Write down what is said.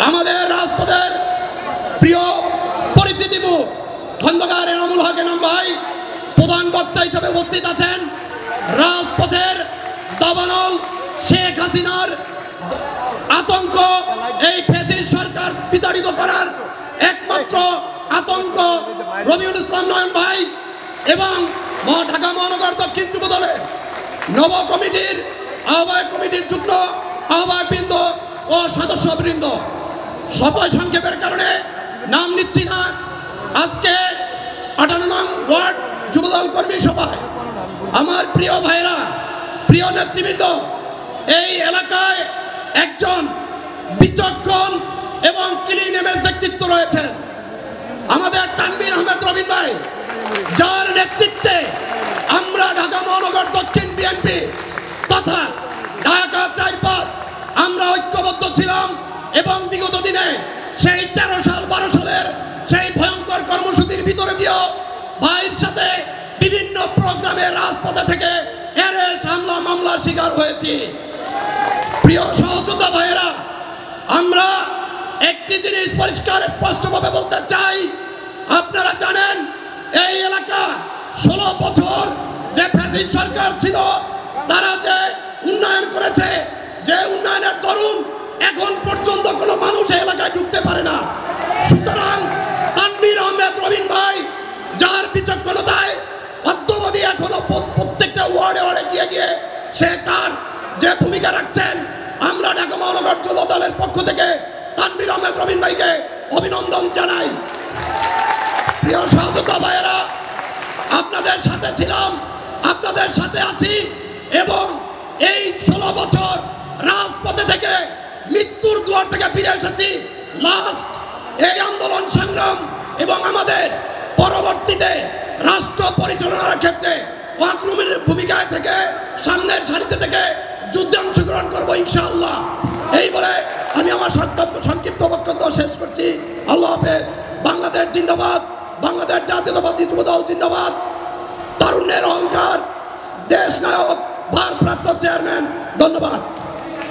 আমাদের রাজপথের প্রিয় পরিচিতি মুখ খন্দকার এনামুল হক এনাম ভাই প্রধান বক্তা হিসেবে উপস্থিত আছেন। রাজপথের দাবানল শেখ হাসিনার আতঙ্ক, এই ফ্যাসিস্ট সরকার বিতাড়িত করার একমাত্র আতঙ্ক রবিউল ইসলাম নয়ন ভাই এবং ঢাকা মহানগর দক্ষিণ যুব দলের নব কমিটির আহ্বায়ক কমিটির যুগ্ম আহ্বায়কবৃন্দ ও সদস্যবৃন্দ। সময় সংক্ষেপের কারণে নাম নিচ্ছি না। আজকে 58 নং ওয়ার্ড যুবদল কর্মী সভায় আমার প্রিয় ভাইরা, প্রিয় নেতৃবৃন্দ, এই এলাকায় একজন বিচক্ষণ এবং ক্লিন ইমেজ ব্যক্তিত্ব রয়েছেন আমাদের তানভীর আহমেদ রবিন ভাই, যার নেতৃত্বে আমরা ঢাকা মহানগর দক্ষিণ বিএনপি তথা ঢাকা 4-5 আমরা ঐক্যবদ্ধ ছিলাম এবং বিগত দিনে সেই 13 সাল 12 সালের সেই ভয়ঙ্কর কর্মসূচির ভিতরে দিয়েও ভাইয়ের সাথে বিভিন্ন প্রোগ্রামে রাজপথে থেকে অ্যারেস্ট, হামলা, মামলার শিকার হয়েছি। প্রিয় সহযোদ্ধা ভাইয়েরা, আমরা একটি জিনিস পরিষ্কার স্পষ্টভাবে বলতে চাই। আপনারা জানেন এই এলাকা 16 বছর যে ফ্যাসিস্ট সরকার ছিল তারা যে উন্নয়ন করেছে, যে উন্নয়নের দরুন এখন পর্যন্ত কোনো মানুষ এই এলাকায় ঢুকতে পারে না। সুতরাং তানভীর আহমেদ রবিন ভাই, যার বিচক্ষণতায় অদ্যবধি এখনো প্রত্যেকটা ওয়ার্ডে ওয়ার্ডে গিয়ে গিয়ে সে তার যে ভূমিকা রাখছেন, আমরা ঢাকা মহানগর যুব দলের পক্ষ থেকে তানভীর আহমেদ রবিন ভাইকে অভিনন্দন জানাই। প্রিয় সহযোদ্ধা ভাইয়েরা, আপনাদের সাথে ছিলাম, আপনাদের সাথে আছি এবং এই 16 বছর রাজপথে থেকে মৃত্যুর দুয়ার থেকে ফিরে এসেছি। লাস্ট এই আন্দোলন সংগ্রাম এবং আমাদের পরবর্তীতে রাষ্ট্র পরিচালনার ক্ষেত্রে অগ্রণীর ভূমিকায় থেকে সামনের সারিতে থেকে যুদ্ধে অংশগ্রহণ করবো ইনশাআল্লাহ। এই বলে আমি আমার সংক্ষিপ্ত বক্তব্য শেষ করছি। আল্লাহ হাফেজ। বাংলাদেশ জিন্দাবাদ, বাংলাদেশ জাতীয়তাবাদী যুবদল জিন্দাবাদ। তারুণ্যের অহংকার, দেশ নায়ক, ভারপ্রাপ্ত চেয়ারম্যান, ধন্যবাদ।